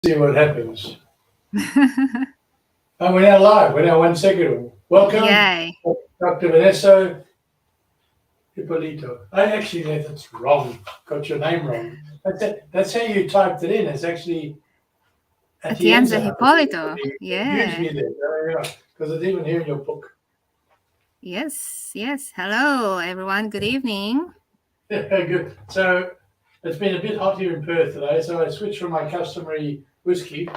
See what happens. And we're now live. We're now 1 second. Welcome, Yay. Dr. Vanessa Hipolito. That's wrong. Got your name wrong. That's how you typed it in. It's actually Atienza. Atienza-Hipolito. Confused Yeah. me there. Because it's even here in your book. Yes. Hello, everyone. Good evening. Good. So it's been a bit hot here in Perth today, so I switched from my customary whiskey.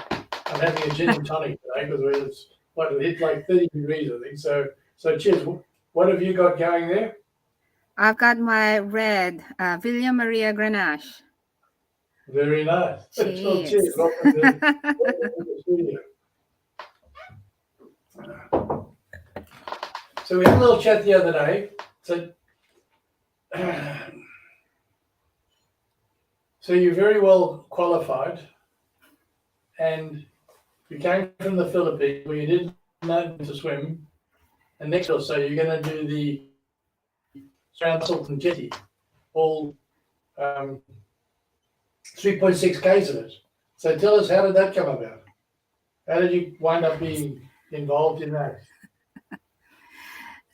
I'm having a gin and tonic today because it hit like 30 degrees, I think. So cheers. What have you got going there? I've got my red Villa Maria Grenache. Very nice. So cheers. Cheers. Welcome to the studio. So we had a little chat the other day. So you're very well qualified, and you came from the Philippines where you didn't know to swim, and next or so you're going to do the Strand Sultan Jetty, all 3.6 Ks of it. So tell us, how did that come about? How did you wind up being involved in that?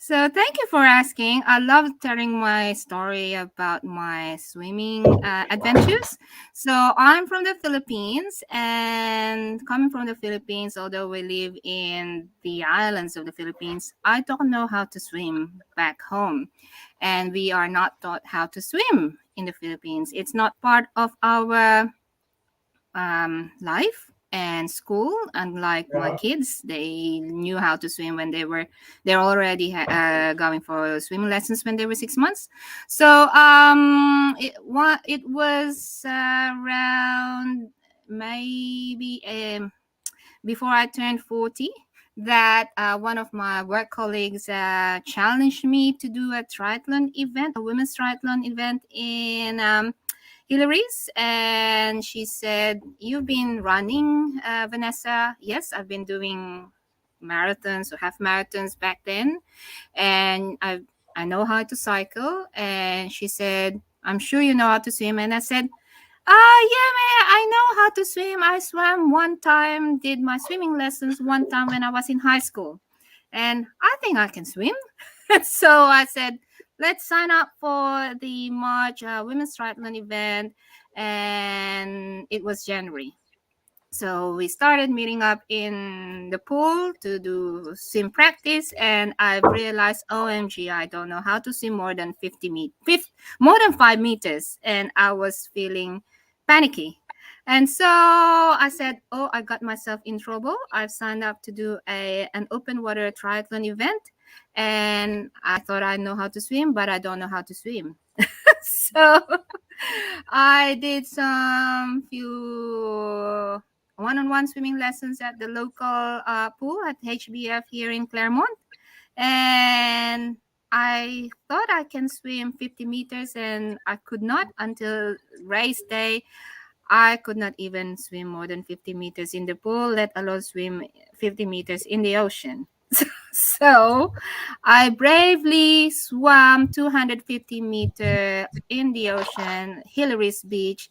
So thank you for asking. I love telling my story about my swimming adventures. So I'm from the Philippines, and coming from the Philippines, although we live in the islands of the Philippines, I don't know how to swim back home. And we are not taught how to swim in the Philippines. It's not part of our life and school. Unlike my Yeah. kids, they knew how to swim when they're already going for swimming lessons when they were 6 months. So it was around maybe before I turned 40 that one of my work colleagues challenged me to do a triathlon event, a women's triathlon event in Hillary's, and she said, "You've been running, Vanessa." Yes, I've been doing marathons or half marathons back then, and I know how to cycle. And she said, "I'm sure you know how to swim." And I said, yeah, man, I know how to swim. I swam one time, did my swimming lessons one time when I was in high school, and I think I can swim." So I said, let's sign up for the March Women's Triathlon event. And it was January. So we started meeting up in the pool to do swim practice. And I realized, OMG, I don't know how to swim more than more than 5 meters. And I was feeling panicky. And so I said, oh, I got myself in trouble. I've signed up to do an open water triathlon event. And I thought I know how to swim, but I don't know how to swim. So I did some few one-on-one swimming lessons at the local pool at HBF here in Claremont. And I thought I can swim 50 meters, and I could not until race day. I could not even swim more than 50 meters in the pool, let alone swim 50 meters in the ocean. So I bravely swam 250-meter in the ocean, Hillary's Beach,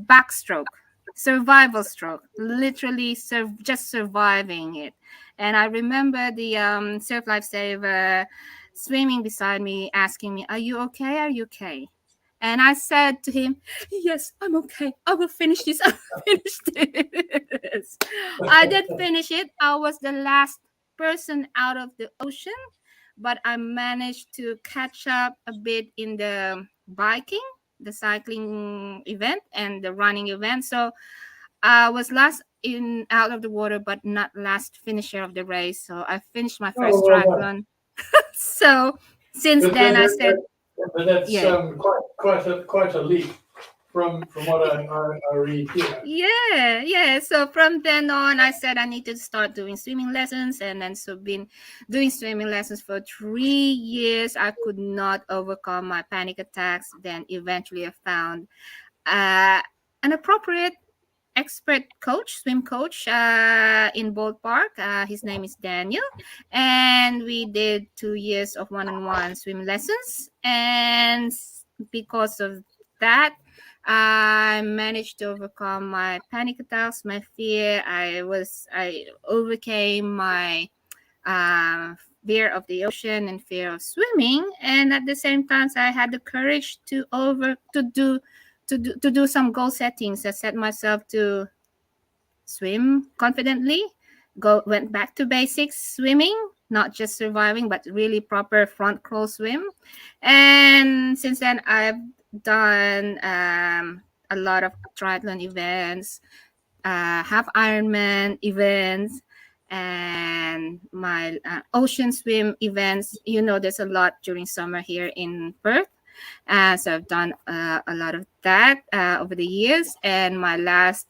backstroke, survival stroke, literally just surviving it. And I remember the surf lifesaver swimming beside me, asking me, "Are you okay? Are you okay?" And I said to him, "Yes, I'm okay. I will finish this. I will finish this." I did finish it. I was the last person out of the ocean, but I managed to catch up a bit in the biking, the cycling event, and the running event. So I was last in out of the water, but not last finisher of the race. So I finished my first Oh, well done. triathlon. So since But, then, I said, but that's yeah. quite a leap from what I read here. Yeah. So from then on, I said I need to start doing swimming lessons, and then so been doing swimming lessons for 3 years. I could not overcome my panic attacks. Then eventually, I found an appropriate expert coach, swim coach, in Bold Park. His name is Daniel, and we did 2 years of one-on-one swim lessons. And because of that, I managed to overcome my panic attacks, my fear. I overcame my fear of the ocean and fear of swimming, and at the same time, I had the courage to do some goal settings. I set myself to swim confidently. Went back to basics swimming, not just surviving, but really proper front crawl swim. And since then, I've done a lot of triathlon events, half Ironman events, and my ocean swim events. There's a lot during summer here in Perth. So I've done a lot of that over the years. And my last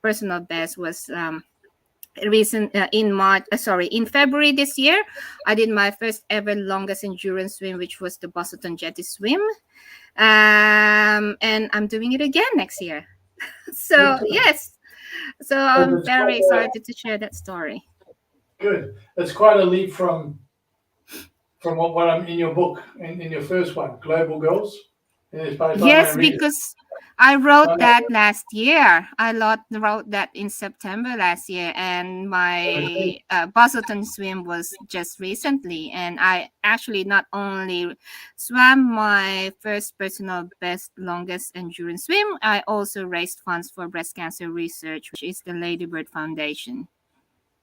personal best was in February this year. I did my first ever longest endurance swim, which was the Boston Jetty swim. And I'm doing it again next year. So yes. So I'm very excited to share that story. Good. That's quite a leap from what I'm in your book, in your first one, Global Goals. Yes, because I wrote that last year. I wrote that in September last year, and my Boston swim was just recently. And I actually not only swam my first personal best longest endurance swim, I also raised funds for breast cancer research, which is the Ladybird Foundation.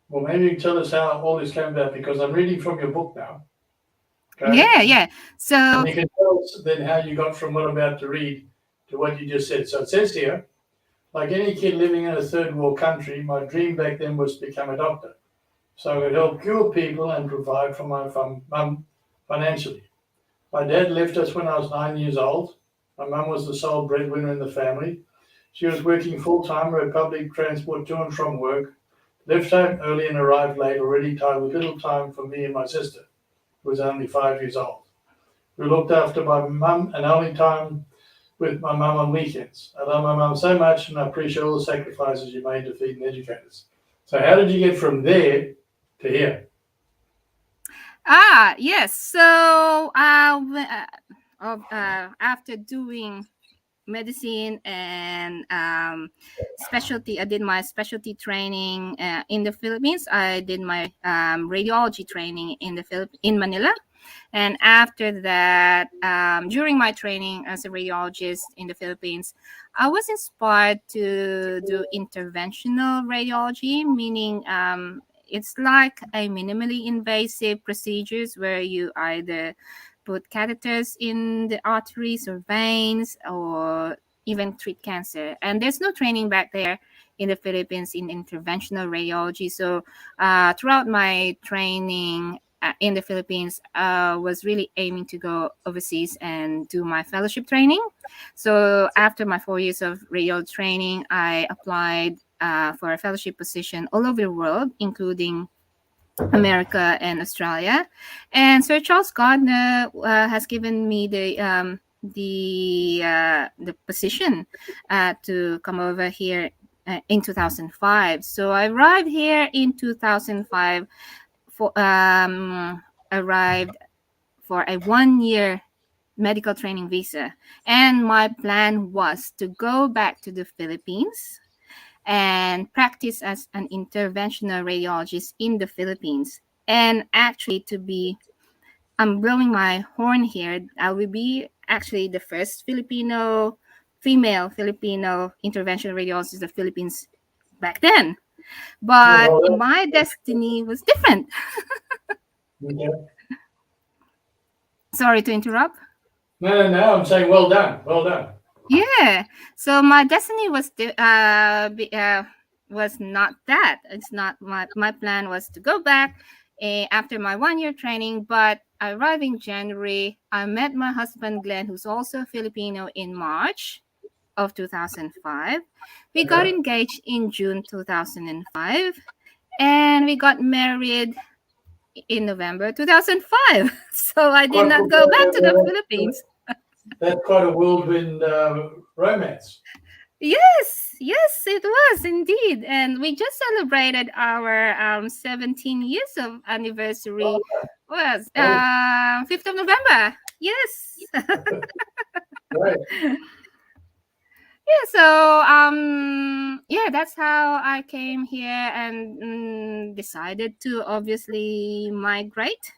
Well, maybe you can tell us how all this came about, because I'm reading from your book now. Okay? Yeah. So and you can tell us then how you got from what I'm about to read to what you just said. So it says here, like any kid living in a third world country, my dream back then was to become a doctor, so I could help cure people and provide for my mum financially. My dad left us when I was 9 years old. My mum was the sole breadwinner in the family. She was working full-time, rode public transport to and from work, left home early and arrived late, already tired with little time for me and my sister, who was only 5 years old. We looked after my mum and only time with my mum on weekends. I love my mum so much, and I appreciate all the sacrifices you made to feed and educate us. So how did you get from there to here? Yes. So after doing medicine and specialty, I did my specialty training in the Philippines. I did my radiology training in Manila. And after that, during my training as a radiologist in the Philippines, I was inspired to do interventional radiology, meaning it's like a minimally invasive procedures where you either put catheters in the arteries or veins or even treat cancer. And there's no training back there in the Philippines in interventional radiology. So throughout my training in the Philippines, was really aiming to go overseas and do my fellowship training. So after my 4 years of radiology training, I applied for a fellowship position all over the world, including America and Australia. And Sir Charles Gardner has given me the position to come over here in 2005. So I arrived here in 2005. Arrived for a 1-year medical training visa, and my plan was to go back to the Philippines and practice as an interventional radiologist in the Philippines. And actually, I'm blowing my horn here, I will be actually the first female Filipino interventional radiologist in the Philippines back then. But my destiny was different. Okay. Sorry to interrupt. No. I'm saying well done. Well done. Yeah. So my destiny was not that. It's not my plan was to go back after my 1-year training. But I arrived in January. I met my husband Glenn, who's also Filipino, in March of 2005. We got engaged in June 2005, and we got married in November 2005. So I did not go back to the Philippines. That's quite a whirlwind romance. Yes, it was indeed. And we just celebrated our 17 years of anniversary. Was 5th of November. Yes. Right. Yeah, so that's how I came here and decided to obviously migrate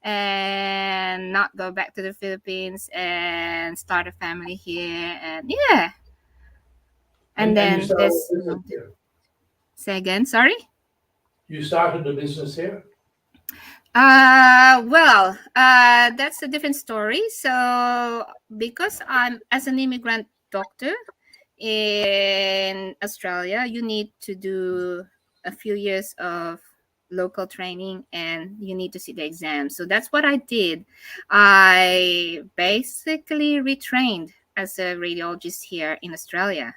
and not go back to the Philippines and start a family here. And yeah, and And you then started this a business here. say again, sorry. You started a business here. Well, that's a different story. So, because I'm as an immigrant doctor in Australia, you need to do a few years of local training and you need to sit the exam. So that's what I did. I basically retrained as a radiologist here in Australia.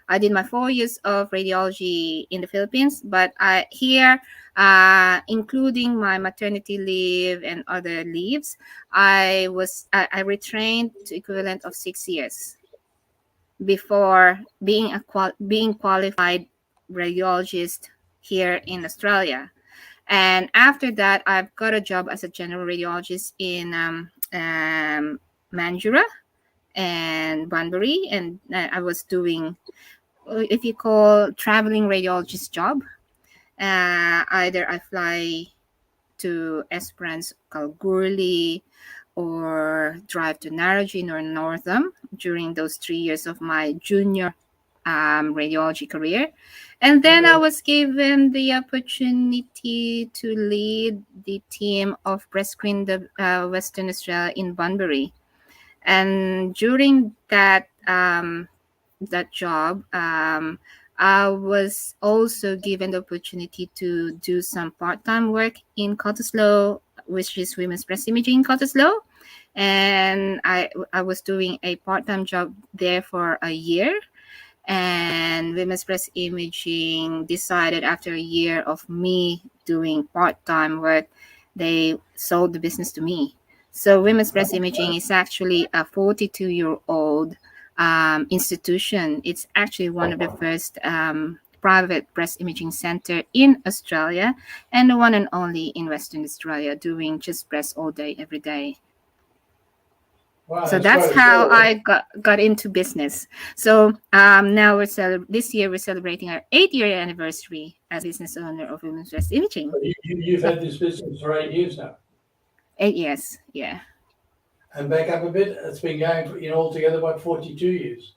I did my 4 years of radiology in the Philippines, but here, including my maternity leave and other leaves, I retrained to equivalent of 6 years before being qualified radiologist here in Australia. And after that, I've got a job as a general radiologist in Mandurah and Banbury, and I was doing, if you call, traveling radiologist job. Either I fly to Esperance, Kalgoorlie, or drive to Narrogin or Northam during those 3 years of my junior radiology career. And then I was given the opportunity to lead the team of Breast Screen Western Australia in Bunbury. And during that job, I was also given the opportunity to do some part-time work in Cottesloe, which is women's breast imaging in Cottesloe. And I was doing a part-time job there for a year. And women's breast imaging decided after a year of me doing part-time work, they sold the business to me. So women's breast imaging is actually a 42-year-old institution. It's actually one of the first private breast imaging center in Australia, and the one and only in Western Australia, doing just breast all day, every day. Wow, So that's how I got into business. So now this year we're celebrating our 8-year anniversary as business owner of women's breast imaging. You've had this business for 8 years now. 8 years, yeah. And back up a bit, it's been going for, altogether about 42 years.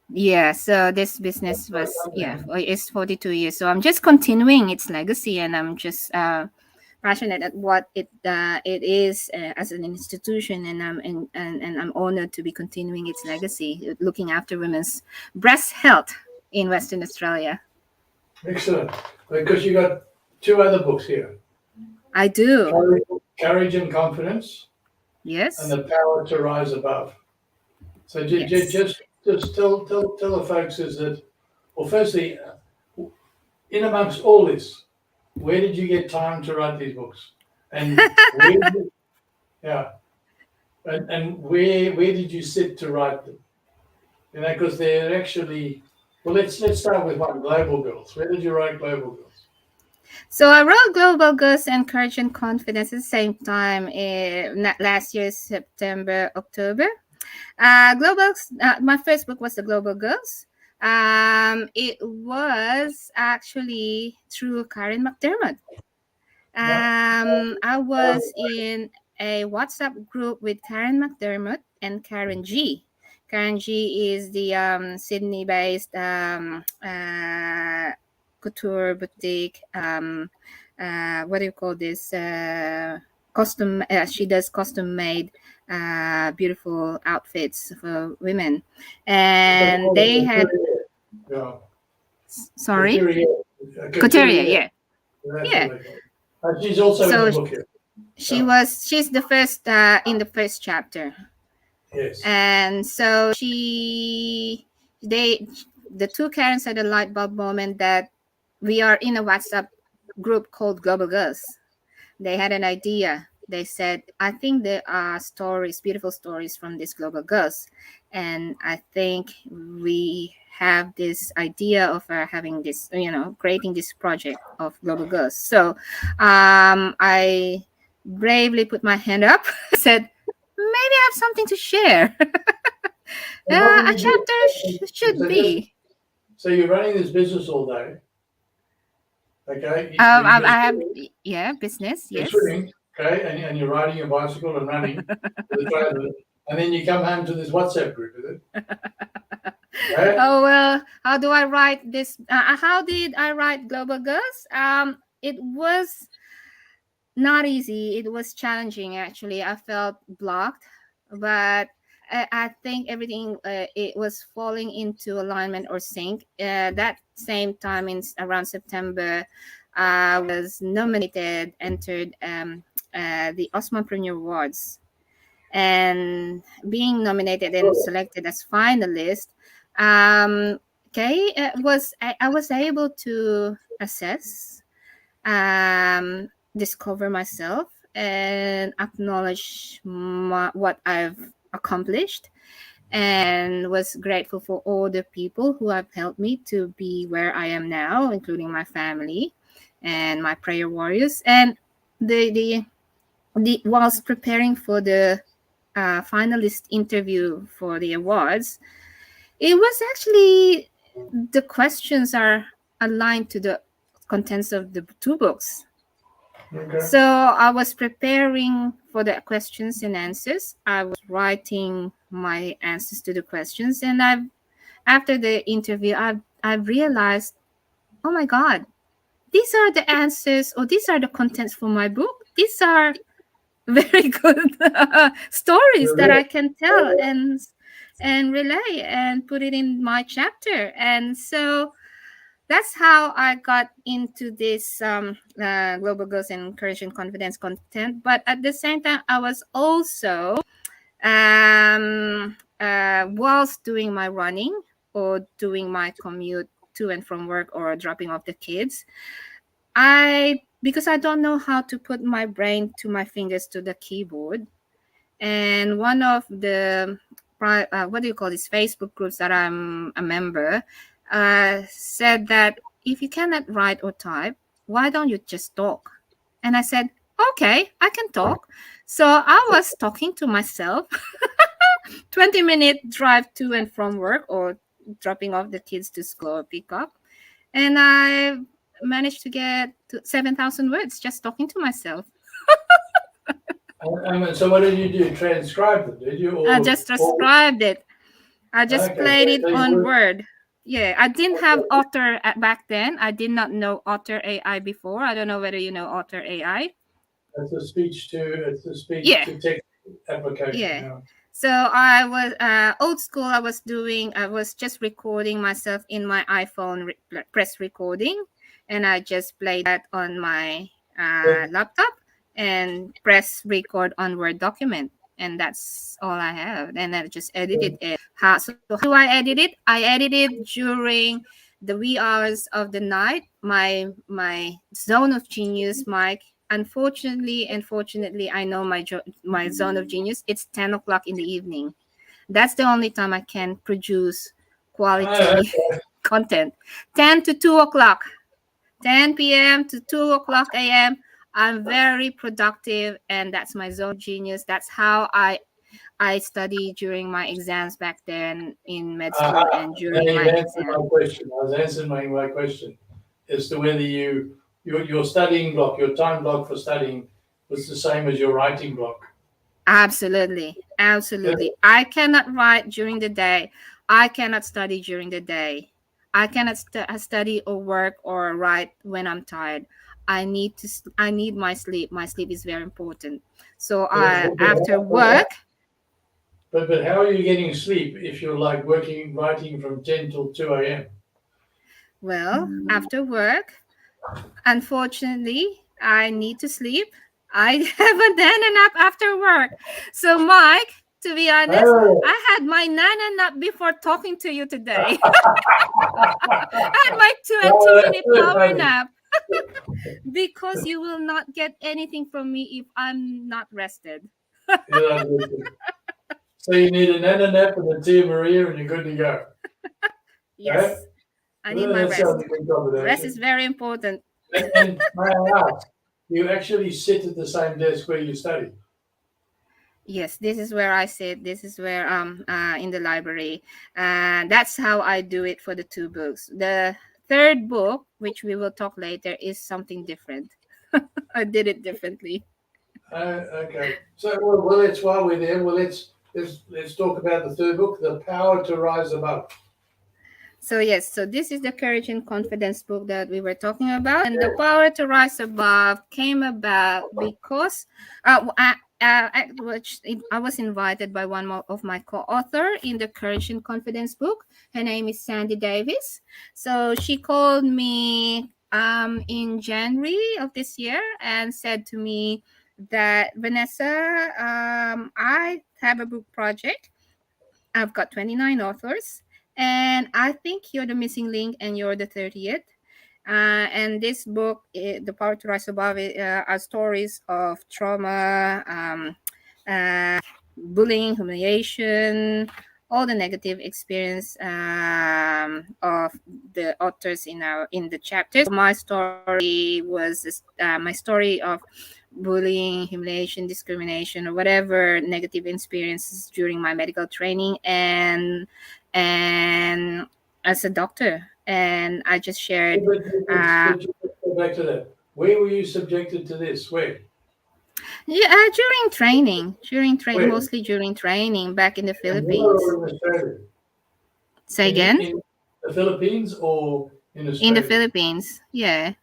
Yeah, so this business it's 42 years. So I'm just continuing its legacy, and I'm just passionate at what it is as an institution, and I'm honored to be continuing its legacy, looking after women's breast health in Western Australia. Excellent, because you got 2 other books here. I do. Courage and Confidence. Yes. And The Power to Rise Above. So just tell the folks is that, well, firstly, in amongst all this, where did you get time to write these books? And where did you sit to write them? Because they're actually, well, let's start with one, Global Girls. Where did you write Global Girls? So I wrote Global Girls and Courage and Confidence at the same time, last year, September, October. My first book was The Global Girls. It was actually through Karen McDermott. I was in a WhatsApp group with Karen McDermott and Karen G. Karen G is the Sydney-based couture boutique. What do you call this? Custom. She does custom-made beautiful outfits for women, and they had. Sorry. Couturier, yeah. She's also in the book here. She's the first in the first chapter. Yes. And so the two Karens had a light bulb moment that we are in a WhatsApp group called Global Girls. They had an idea. They said, I think there are beautiful stories from these Global Girls. And I think we have this idea of having this, creating this project of Global Girls. So I bravely put my hand up, said, maybe I have something to share. And what A do you chapter do? should be. So you're running this business all day, okay? I have business. You're Yes. swimming, okay, and you're riding your bicycle and running to the trailer, and then you come home to this WhatsApp group, is it? Okay? Oh well, how do I write this? How did I write Global Girls? It was not easy. It was challenging actually. I felt blocked, but I think everything it was falling into alignment or sync. That same time around September, I was nominated, entered the AusMumpreneur Awards, and being nominated and selected as finalist. Okay, I was able to assess, discover myself, and acknowledge what I've accomplished, and was grateful for all the people who have helped me to be where I am now, including my family and my prayer warriors. And the whilst preparing for the finalist interview for the awards, it was actually the questions are aligned to the contents of the two books. Okay. So I was preparing for the questions and answers. I was writing my answers to the questions, and after the interview, I realized, oh my God, these are the answers, or these are the contents for my book. These are very good stories that I can tell and relay and put it in my chapter. And so that's how I got into this Global Girls and Courage and Confidence content. But at the same time, I was also, whilst doing my running or doing my commute to and from work or dropping off the kids, because I don't know how to put my brain to my fingers to the keyboard. And one of the what do you call these Facebook groups that I'm a member said that if you cannot write or type, why don't you just talk? And I said, okay, I can talk. So I was talking to myself, 20-minute drive to and from work or dropping off the kids to school or pick up. And I managed to get to 7,000 words just talking to myself. And so what did you do? Transcribe them, did you? I just transcribed it. I just Okay, played it so you on would- Word. Yeah, I didn't have Otter back then. I did not know Otter AI before. I don't know whether you know Otter AI. It's a speech to Yeah. to text application. Yeah. Yeah. So I was old school. I was just recording myself in my iPhone press recording, and I just played that on my laptop and press record on Word document. And that's all I have. And I just edited it. So how do I edit it? I edit it during the wee hours of the night. My zone of genius, Mike. Unfortunately, I know my zone of genius. It's 10 o'clock in the evening. That's the only time I can produce quality content. 10 to 2 o'clock, 10 p.m. to 2 o'clock a.m. I'm very productive, and that's my zone of genius. That's how I study during my exams back then in med school and during Now my you've answered exam. my question. I was answering my question as to whether your studying block, your time block for studying was the same as your writing block. Absolutely. I cannot write during the day. I cannot study during the day. I cannot study or work or write when I'm tired. I need my sleep. My sleep is very important. So after work. But how are you getting sleep if you're like writing from 10 till 2 a.m.? Well, after work, unfortunately, I need to sleep. I have a nana nap after work. So, Mike, to be honest, I had my nana nap before talking to you today. I had my 20-minute power nap. Because you will not get anything from me if I'm not rested. So you need a nana nap and a Tia Maria and you're good to go. Yes. Right? I need my rest. Rest is very important. And may I ask, you actually sit at the same desk where you study? Yes, this is where I sit. This is where in the library. And that's how I do it for the two books. The third book, which we will talk later, is something different. I did it differently. Okay. So, well, let's while we're there, let's talk about the third book, The Power to Rise Above. So yes, so this is the courage and confidence book that we were talking about, and the power to rise above came about because I was invited by one of my co-author in the courage and confidence book. Her name is Sandy Davis. So she called me in January of this year and said to me that Vanessa, I have a book project. I've got 29 authors, and I think you're the missing link and you're the 30th. And this book, The Power to Rise Above, are stories of trauma, bullying, humiliation, all the negative experience of the authors in the chapters. My story was my story of bullying, humiliation, discrimination, or whatever negative experiences during my medical training and as a doctor. And I just shared. But go back to that. Where were you subjected to this? Where? Yeah, during training, Where? mostly during training back in the And where Philippines. or in Australia? Say again? In the Philippines or in In the Australia? Philippines, yeah.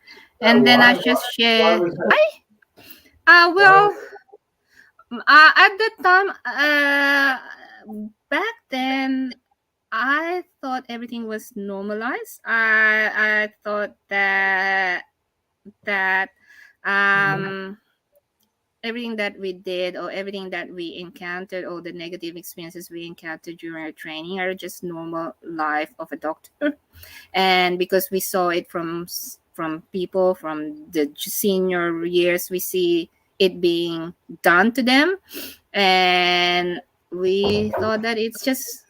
Oh, And then I why? just Why shared. was that? Why? Well, at that time, back then, I thought everything was normalized. I thought that um everything that we did or everything that we encountered or the negative experiences we encountered during our training are just normal life of a doctor. And because we saw it from people from the senior years, we see it being done to them, and we thought that it's just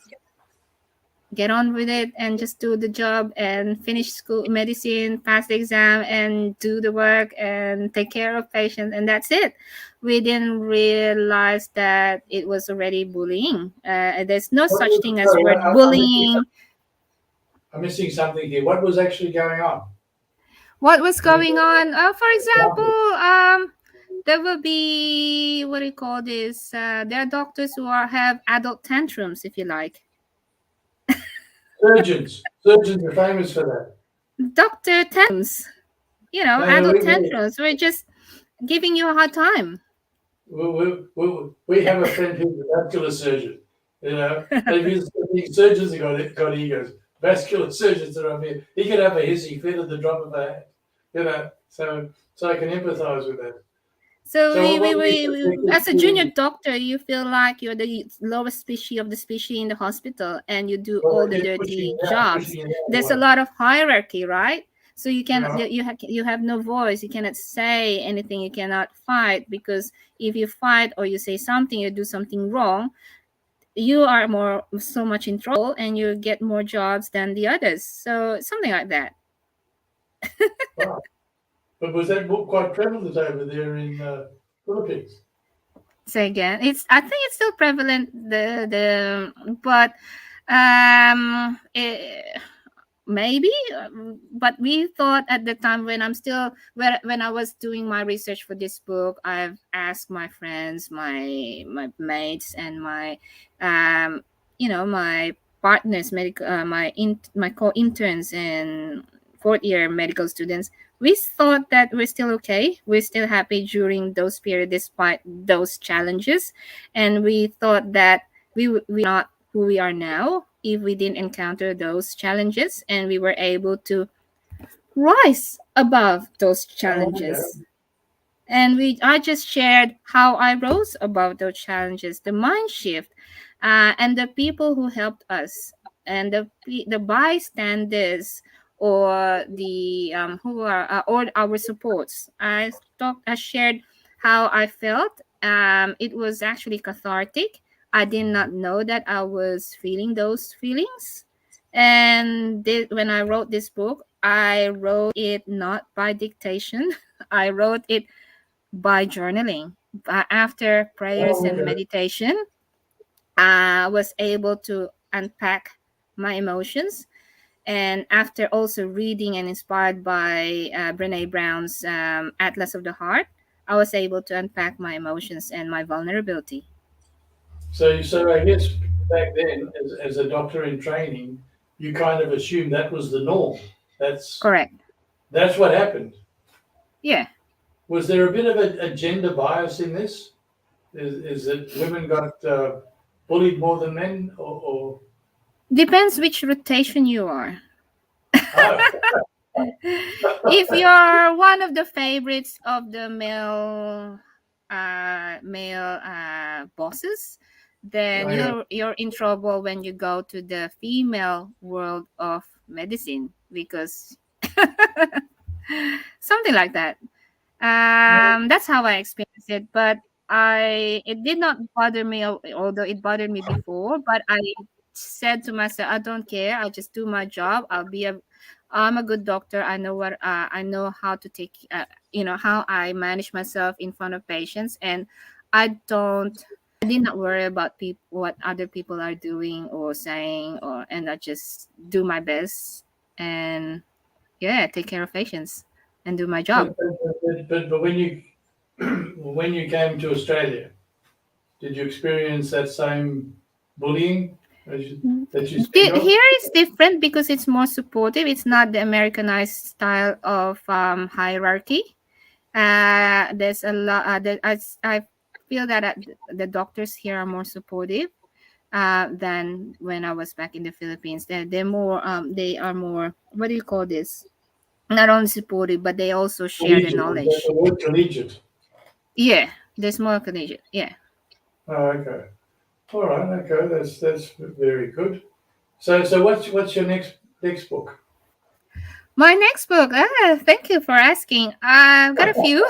get on with it and just do the job and finish school medicine, pass the exam and do the work and take care of patients, and that's it. We didn't realize that it was already bullying. There's no such thing as Sorry, word bullying. I'm missing something here. What was actually going on? What was going on? For example, there will be what do you call this? There are doctors who have adult tantrums, if you like. Surgeons are famous for that. Doctor tantrums, adult tantrums. We're just giving you a hard time. We have a friend who's a vascular surgeon. Surgeons have got egos. Vascular surgeons are up here. He could have a hissy fit at the drop of a hat. So I can empathise with that. So we as a junior doctor, you feel like you're the lowest species of the species in the hospital, and you do all the dirty jobs. There's a lot of hierarchy, right? So you have no voice. You cannot say anything. You cannot fight, because if you fight or you say something, you do something wrong, you are so much in trouble, and you get more jobs than the others. So something like that. Wow. But was that book quite prevalent over there in Philippines? Say again. I think it's still prevalent. But maybe, but we thought at the time when when I was doing my research for this book, I've asked my friends, my mates, and my my partners, medical my co-interns and fourth year medical students. We thought that we're still okay, we're still happy during those periods despite those challenges, and we thought that we not who we are now if we didn't encounter those challenges, and we were able to rise above those challenges. And I just shared how I rose above those challenges, the mind shift, and the people who helped us, and the bystanders, or the who are or our supports. I shared how I felt. It was actually cathartic. I did not know that I was feeling those feelings. And when I wrote this book, I wrote it not by dictation. I wrote it by journaling, after prayers and okay. meditation, I was able to unpack my emotions. And after also reading and inspired by Brene Brown's Atlas of the Heart, I was able to unpack my emotions and my vulnerability. So I guess back then, as a doctor in training, you kind of assumed that was the norm. That's Correct. what happened. Yeah. Was there a bit of a gender bias in this? Is it women got bullied more than men, or Depends which rotation you are. oh, If you're one of the favorites of the male bosses, then yeah. you're in trouble when you go to the female world of medicine, because something like that. That's how I experienced it. But it did not bother me, although it bothered me before. But I said to myself, I don't care. I'll just do my job. I'm a good doctor. I know how to take, how I manage myself in front of patients, and I did not worry about what other people are doing or saying, and I just do my best and yeah, take care of patients and do my job. But when you when you came to Australia, did you experience that same bullying that you speak of? Here is different because it's more supportive. It's not the Americanized style of hierarchy. There's a lot. I feel that the doctors here are more supportive than when I was back in the Philippines. They're more. They are more. What do you call this? Not only supportive, but they also share the Collegiate, the knowledge. word collegiate. Yeah, there's more collegiate. Yeah. Oh, okay. All right. Okay. That's very good. So what's your next book? My next book. Thank you for asking. I've got a few.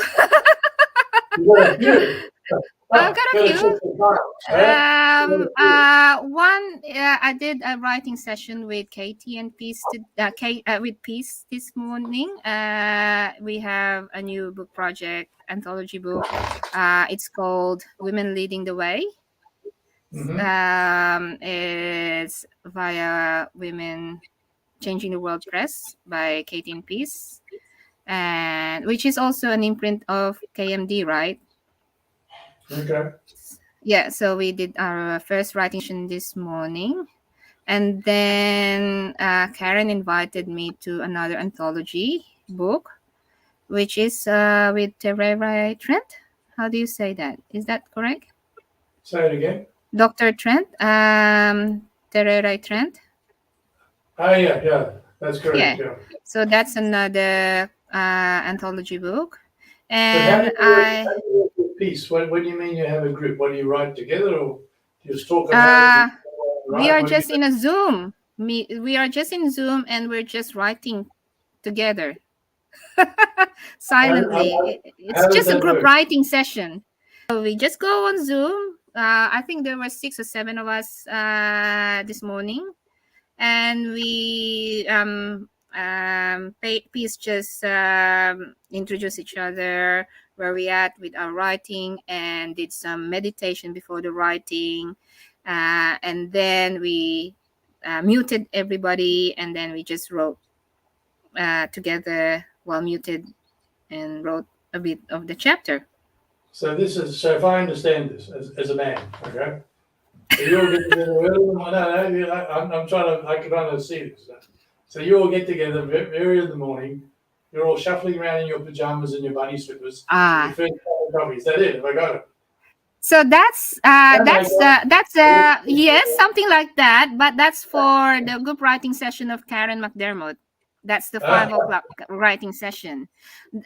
You got a few. I've got a Got to check few. the files, One, I did a writing session with Katie and Peace with Peace this morning. We have a new book project, anthology book. It's called Women Leading the Way. It's via Women Changing the World Press by Katie and Peace, and which is also an imprint of KMD, right? Okay. Yeah, so we did our first writing session this morning. And then Karen invited me to another anthology book, which is with Terera Trent. How do you say that? Is that correct? Say it again. Dr. Trent, Terera Trent. Oh yeah, that's correct. Yeah. Yeah. So that's another anthology book. But how do And you work with Peace? When you mean you have a group, what do you write together, or do you just talk about it? we Right? are What do you just in a Zoom. We are just in Zoom, and we're just writing together silently. It's how does just a that group work? writing session. So we just go on Zoom. I think there were 6 or 7 of us this morning, and we Peace just introduce each other, where we at with our writing, and did some meditation before the writing, and then we muted everybody, and then we just wrote together while muted, and wrote a bit of the chapter. So if I understand this as a man, okay. So you all get together early. No, I'm trying to. I can try to see this. So you all get together very early in the morning. You're all shuffling around in your pajamas and your bunny slippers with your first cup of coffee. Is that it? Have I got it? So that's yes, something like that. But that's for the group writing session of Karen McDermott. That's the 5 o'clock writing session.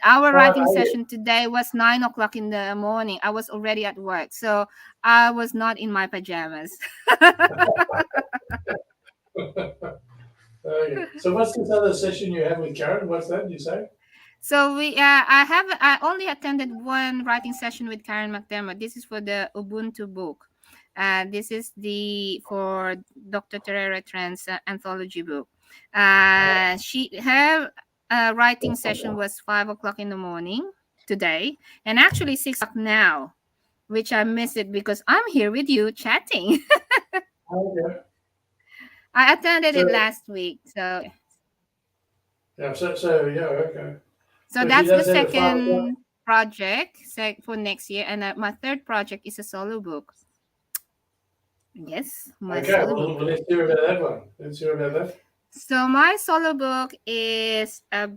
Our writing session today was 9 o'clock in the morning. I was already at work, so I was not in my pajamas. Okay. So what's this other session you have with Karen? What's that you say? So I only attended one writing session with Karen McDermott. This is for the Ubuntu book. This is for Dr. Terera Trent's anthology book. Her writing session was 5 o'clock in the morning today, and actually 6 o'clock now. which I missed it because I'm here with you chatting. Okay. I attended So, it last week. So yeah, yeah, okay. so So she that's the does have a father. second project for next year. And my third project is a solo book. Yes, my Okay, solo book. well, let's hear about that one. Let's hear about that. So my solo book is a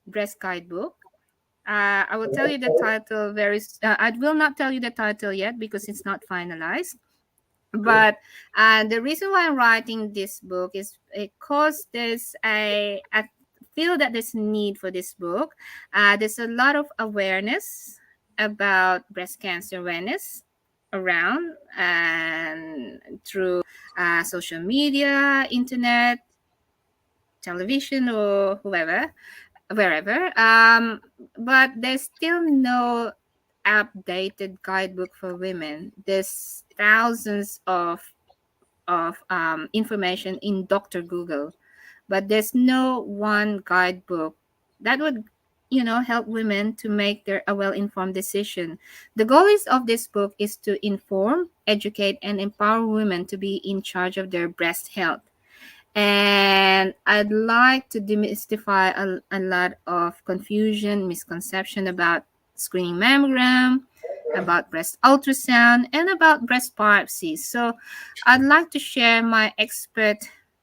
breast guide book. I will tell you the title I will not tell you the title yet because it's not finalized. But the reason why I'm writing this book is because I feel that there's a need for this book. There's a lot of awareness about breast cancer awareness around and through social media, internet, television, or wherever. But there's still no updated guidebook for women. There's thousands of information in Dr. Google, but there's no one guidebook that would help women to make a well-informed decision. The goal of this book is to inform, educate, and empower women to be in charge of their breast health. And I'd like to demystify a lot of confusion, misconception about screening mammogram, about breast ultrasound, and about breast biopsy. So I'd like to share my expert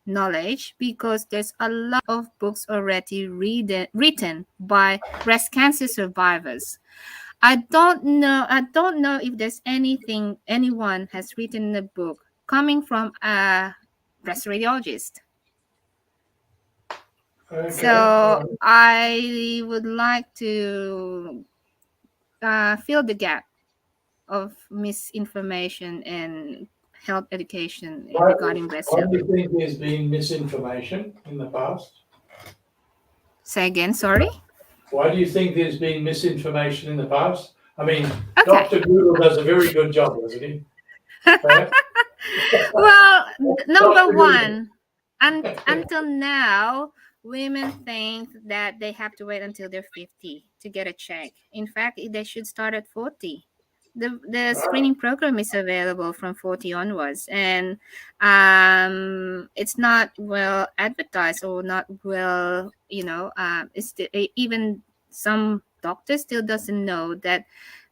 knowledge because there's a lot of books already written by breast cancer survivors. I don't know if there's anyone has written a book coming from a breast radiologist. Okay. So I would like to fill the gap of misinformation and health education regarding breast Why health. do you think there's been misinformation in the past? Say again, sorry. Why do you think there's been misinformation in the past? I mean, Okay. Dr. Google does a very good job, doesn't he? Right? Well, number Dr. Google. one, until now, women think that they have to wait until they're 50 to get a check. In fact, they should start at 40. The screening program is available from 40 onwards, and it's not well advertised or not well, even some doctors still doesn't know that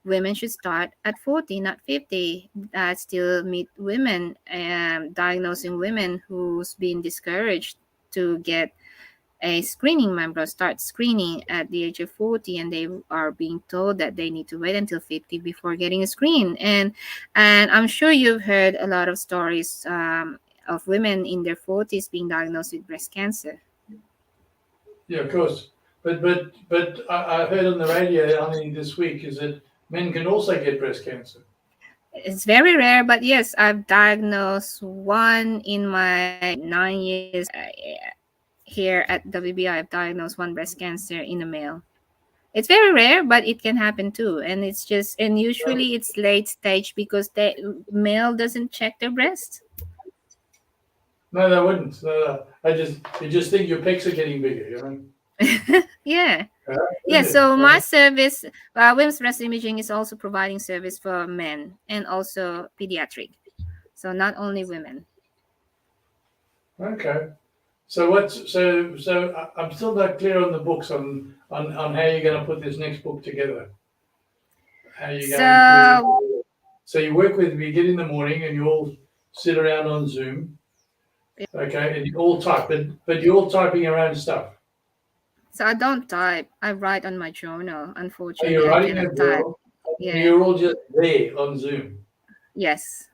women should start at 40, not 50. I still meet women diagnosing women who's been discouraged to get a screening member start screening at the age of 40, and they are being told that they need to wait until 50 before getting a screen. And I'm sure you've heard a lot of stories of women in their 40s being diagnosed with breast cancer. Yeah, of course. But I heard on the radio only this week is that men can also get breast cancer. It's very rare, but yes, I've diagnosed one in my 9 years here at WBI. I've diagnosed one breast cancer in a male. It's very rare, but it can happen too. And usually it's late stage because the male doesn't check their breast. No, they wouldn't. No. You just think your pecs are getting bigger, you know? Yeah. Yeah, So my service, women's breast imaging, is also providing service for men and also pediatric. So not only women. Okay. So I'm still not clear on the books on how you're going to put this next book together. How you so you work you get in the morning and you all sit around on Zoom. Okay, and you all type, but you're all typing your own stuff. So I don't type. I write on my journal. Unfortunately, You're I writing cannot a type. journal. Yeah. You're all just there on Zoom. Yes.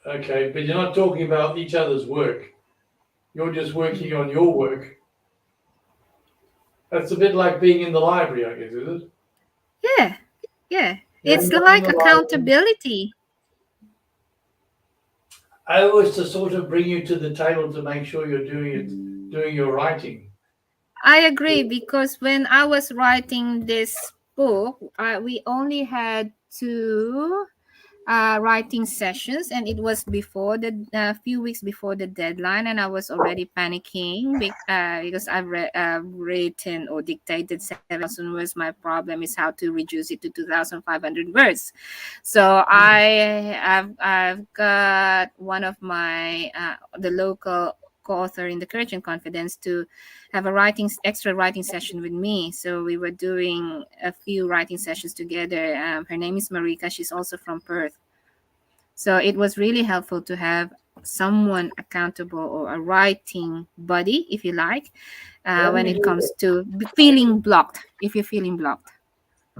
Okay, but you're not talking about each other's work. You're just working on your work. That's a bit like being in the library, I guess, is it? Yeah. It's like accountability. I always to sort of bring you to the table to make sure you're doing your writing. I agree, because when I was writing this book, we only had to writing sessions, and it was before the few weeks before the deadline, and I was already panicking because I've written or dictated 7,000 words. My problem is how to reduce it to 2,500 words. So I've got one of my the local co-author in the Curtin Confidence to have a extra writing session with me. So we were doing a few writing sessions together. Her name is Marika. She's also from Perth. So it was really helpful to have someone accountable or a writing buddy, if you like, when it comes to feeling blocked, if you're feeling blocked.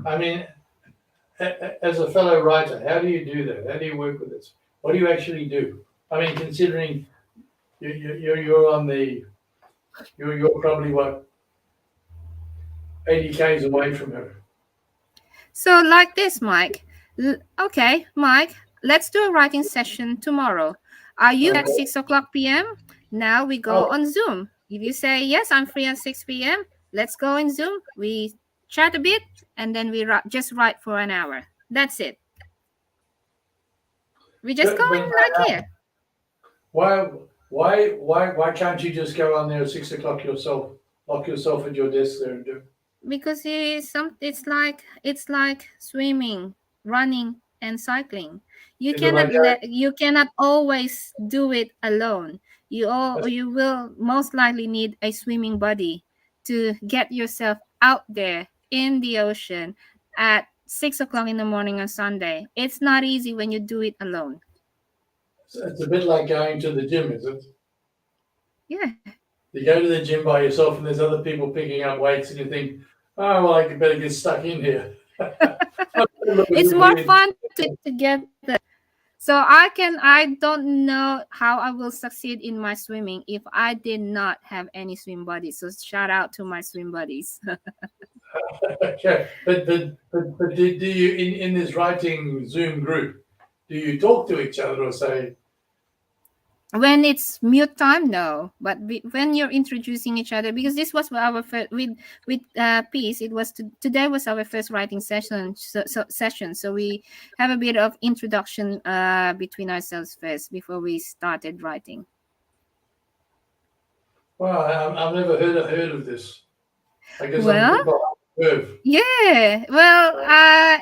I mean, as a fellow writer, how do you do that? How do you work with this? What do you actually do? I mean, considering you're on the, you're probably what, 80 k's away from her. So like this, Mike. Okay, Mike, let's do a writing session tomorrow. Are you at 6:00 p.m.? Now we go on Zoom. If you say, yes, I'm free at 6 p.m., let's go in Zoom. We chat a bit, and then we just write for an hour. That's it. We just go in like here. Why can't you just go on there at 6 o'clock yourself, lock yourself at your desk there and do it? Because it's like swimming, running, and cycling. You cannot always do it alone. You will most likely need a swimming buddy to get yourself out there in the ocean at 6 o'clock in the morning on Sunday. It's not easy when you do it alone. It's a bit like going to the gym, is it? Yeah. You go to the gym by yourself and there's other people picking up weights and you think, oh, well, I better get stuck in here. It's more fun together. So I don't know how I will succeed in my swimming if I did not have any swim buddies. So shout out to my swim buddies. Okay, but do you in this writing Zoom group, do you talk to each other or say? When it's mute time, no. But when you're introducing each other, because this was our first with Peace, it was today was our first writing session. So we have a bit of introduction between ourselves first before we started writing. Well, I've never heard of this. I guess well, I'm a bit behind. Yeah. Well,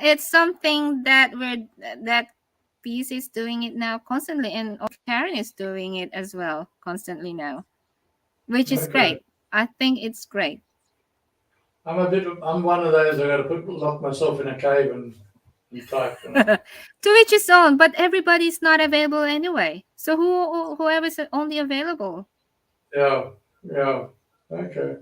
it's something that Peace is doing it now constantly, and Karen is doing it as well constantly now, which is great. I think it's great. I'm one of those. I got to lock myself in a cave and type. To each his own, but everybody's not available anyway. So whoever's only available. Yeah. Okay.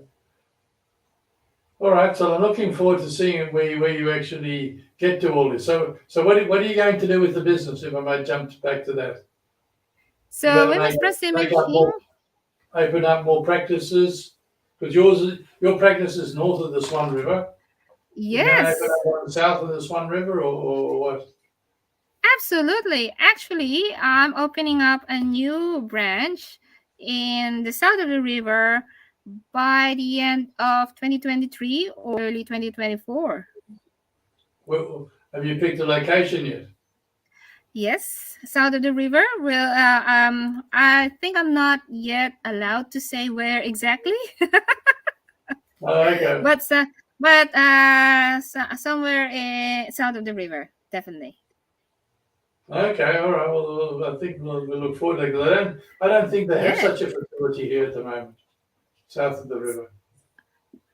All right, so I'm looking forward to seeing where you actually get to all this. So what are you going to do with the business, if I might jump back to that? So Women's Breast Imaging, open up more practices, because your practice is north of the Swan River. Yes. South of the Swan River, or what? Absolutely. Actually, I'm opening up a new branch in the south of the river by the end of 2023 or early 2024. Well, have you picked a location yet? Yes, south of the river. Well, I think I'm not yet allowed to say where exactly. Okay. But somewhere south of the river, definitely. Okay, all right. Well, I think we'll look forward to that. I don't think they have such a facility here at the moment, south of the river.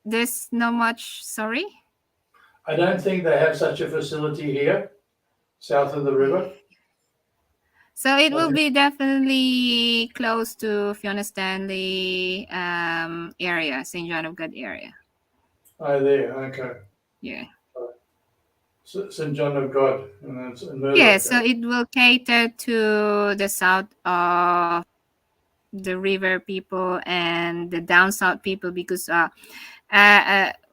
There's no much. Sorry. I don't think they have such a facility here, south of the river. So it will be definitely close to Fiona Stanley area, St. John of God area. Oh, there. Okay. Yeah. St. John of God. Yeah, so it will cater to the south of the river people and the down south people, because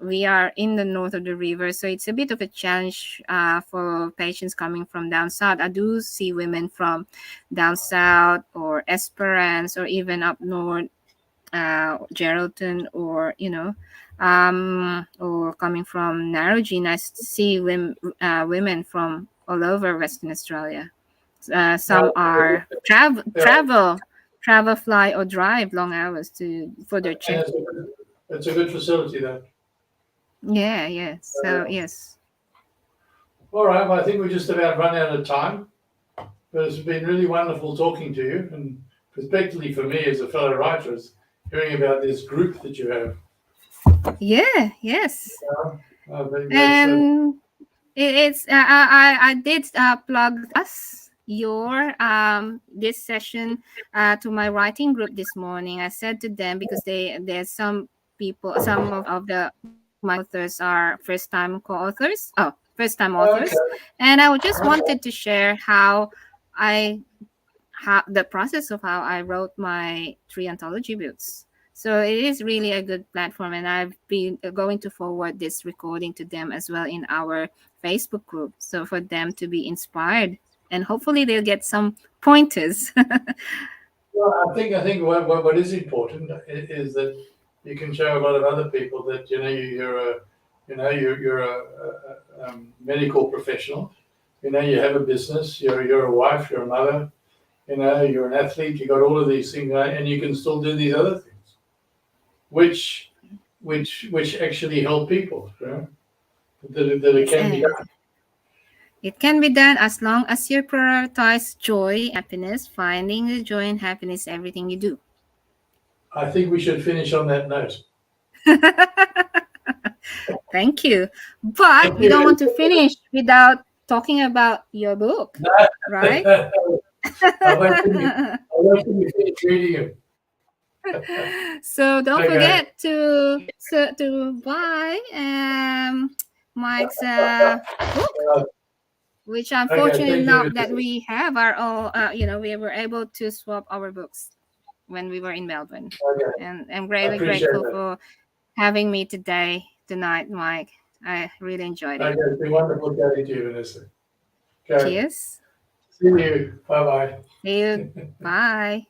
we are in the north of the river, so it's a bit of a challenge for patients coming from down south. I do see women from down south or Esperance or even up north, Geraldton, or or coming from Narrogin. I see women from all over Western Australia. Some are travel, fly, or drive long hours for their check. It's a good facility, though. Yeah, yeah. So yes. All right. Well, I think we just about run out of time. But it's been really wonderful talking to you, and particularly for me as a fellow writer, is hearing about this group that you have. Yeah. Yes. So, And it's I did plug your this session to my writing group this morning. I said to them, because there's some people, some of my authors are first time authors, and I just wanted to share how the process of how I wrote my 3 anthology books. So it is really a good platform, and I've been going to forward this recording to them as well in our Facebook group, so for them to be inspired, and hopefully they'll get some pointers. Well, I think what is important is that you can show a lot of other people that you're a medical professional. You have a business. You're a wife. You're a mother. You're an athlete. You got all of these things, and you can still do these other things, which actually help people. That it can be done. It can be done as long as you prioritize joy, happiness, finding the joy and happiness in everything you do. I think we should finish on that note. Thank you. But we don't want to finish without talking about your book, right? I'll wait till you finish reading it. So don't forget to buy Mike's book, which unfortunately now that we have our own, we were able to swap our books when we were in Melbourne. Okay. And I'm really grateful for having me tonight, Mike. I really enjoyed it. Okay, it's been wonderful chatting to you, Vanessa. Okay. Cheers. See you. Bye-bye. See you. Bye.